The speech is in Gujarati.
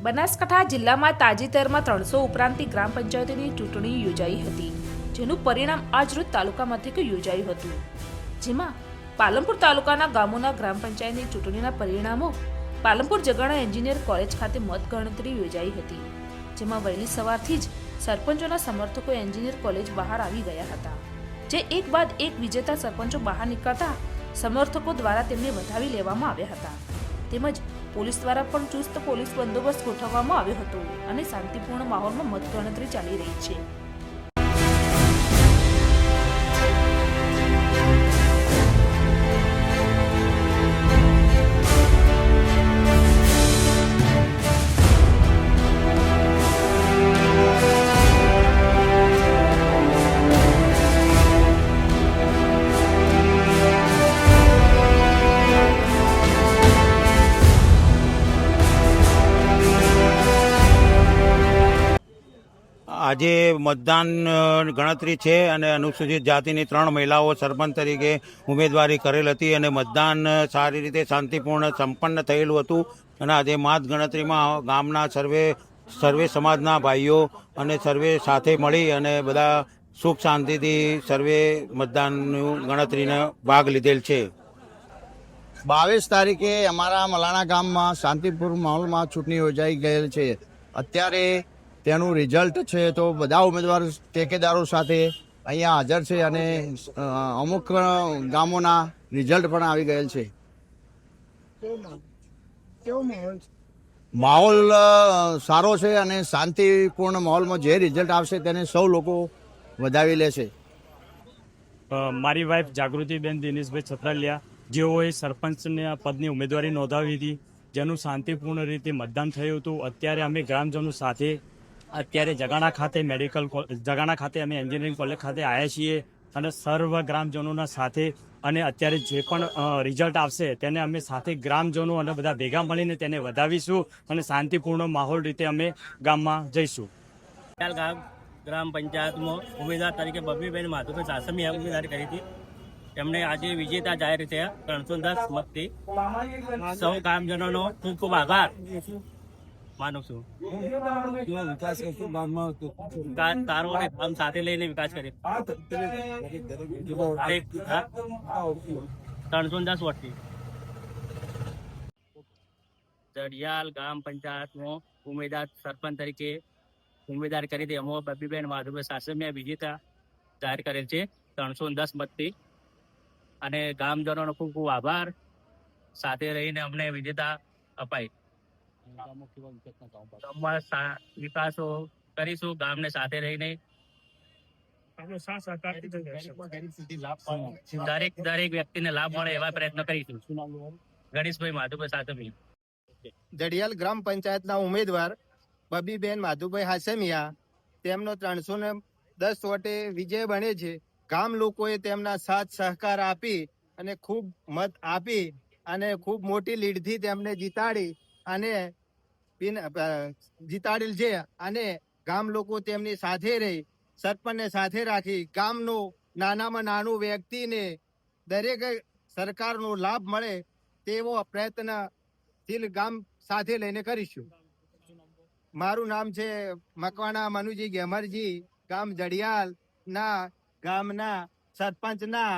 બનાસકાંઠા જિલ્લામાં તાજેતરમાં 300 ઉપરાંતની ગ્રામ પંચાયતોની ચૂંટણી યોજાઈ હતી, જેનું પરિણામ આજરોજ તાલુકા મથકે યોજાયું હતું, જેમાં પાલનપુર તાલુકાના ગામોના ગ્રામ પંચાયતની ચૂંટણીના પરિણામો પાલનપુર જગાણા એન્જિનિયર કોલેજ ખાતે મતગણતરી યોજાઈ હતી, જેમાં વહેલી સવારથી જ સરપંચોના સમર્થકો એન્જિનિયર કોલેજ બહાર આવી ગયા હતા, જે એક બાદ એક વિજેતા સરપંચો બહાર નીકળતા સમર્થકો દ્વારા તેમને વધાવી લેવામાં આવ્યા હતા, તેમજ પોલીસ દ્વારા પણ ચુસ્ત પોલીસ બંદોબસ્ત ગોઠવવામાં આવ્યો હતો અને શાંતિપૂર્ણ માહોલમાં મતગણતરી ચાલી રહી છે। આજે મતદાન ગણતરી છે અને અનુસૂચિત જાતિની 3 મહિલાઓ સરપંચ તરીકે ઉમેદવારી કરેલ હતી અને મતદાન સારી રીતે શાંતિપૂર્ણ સંપન્ન થયેલું હતું અને આજે મત ગણતરીમાં ગામના સર્વે સમાજના ભાઈઓ અને સર્વે સાથે મળી અને બધા સુખ શાંતિથી સર્વે મતદાનનું ગણતરીનો ભાગ લીધેલ છે। 22 તારીખે અમારા મલાણા ગામમાં શાંતિપૂર્ણ માહોલમાં ચૂંટણી યોજાઈ ગયેલ છે। અત્યારે તેનું રિઝલ્ટ છે તો બધા ઉમેદવાર ટેકેદારો સાથે અહીંયા હાજર છે અને અમુક ગામોના રિઝલ્ટ પણ આવી ગયેલ છે। માહોલ સારો છે અને શાંતિપૂર્ણ માહોલમાં જે રિઝલ્ટ આવશે તેને સૌ લોકો વધાવી લેશે। મારી વાઇફ જાગૃતિબેન દિનેશભાઈ છત્રાલિયા, જેઓએ સરપંચના પદની ઉમેદવારી નોંધાવી હતી, જેનું શાંતિપૂર્ણ રીતે મતદાન થયું હતું। અત્યારે અમે ગ્રામજનો સાથે અત્યારે જગાણા ખાતે અમે એન્જિનિયરિંગ કોલેજ ખાતે આવ્યા છીએ અને સર્વ ગ્રામજનોના સાથે અને અત્યારે જે પણ રિઝલ્ટ આવશે તેને અમે સાથે ગ્રામજનો અને બધા ભેગા મળીને તેને વધાવીશું અને શાંતિપૂર્ણ માહોલ રીતે અમે ગામમાં જઈશું। ગ્રામ પંચાયતમાં ઉમેદવાર તરીકે બબીબેન માધુભાઈ સાસમિયા ઉમેદવારી કરી હતી, તેમણે આજે વિજેતા જાહેર થયા 310 મતથી। સૌ ગામજનોનો ખૂબ ખૂબ આભાર માનું છું। વિકાસ તારો અને ગામ સાથે લઈને વિકાસ કરી 310 વોટથી જડિયાલ ગ્રામ પંચાયતમાં ઉમેદવાર સરપંચ તરીકે ઉમેદવાર કરી હતી, એમાં બબીબેન માધુભાઈ સાસમિયા વિજેતા જાહેર કરેલ છે 310 મતથી અને ગામજનોનો ખૂબ ખૂબ આભાર, સાથે રહીને અમને વિજેતા અપાઈ। વિકાસો કરીશું ગામને સાથે રહીને, દરેક વ્યક્તિને લાભ મળે એવા પ્રયત્ન કરીશું। ગણેશભાઈ માધુભાઈ સાસમિયા, જડિયાલ ગ્રામ પંચાયતના ઉમેદવાર બબીબેન માધુભાઈ હાસમિયા, તેમનો 310 વોટે વિજય બને છે। ગામ લોકોએ તેમના સાથ સહકાર આપી અને ખૂબ મત આપી અને ખૂબ મોટી લીડથી તેમને જીતાડેલ છે અને ગામ લોકો તેમની સાથે રહી સરપંચને સાથે રાખી ગામનું નાનામાં નાનું વ્યક્તિને દરેક સરકારનો લાભ મળે તેવો પ્રયત્નશીલ ગામ સાથે લઈને કરીશું। મારું નામ છે મકવાણા મનુજી ગેમરજી, ગામ જડિયાલ ના ગામના સરપંચના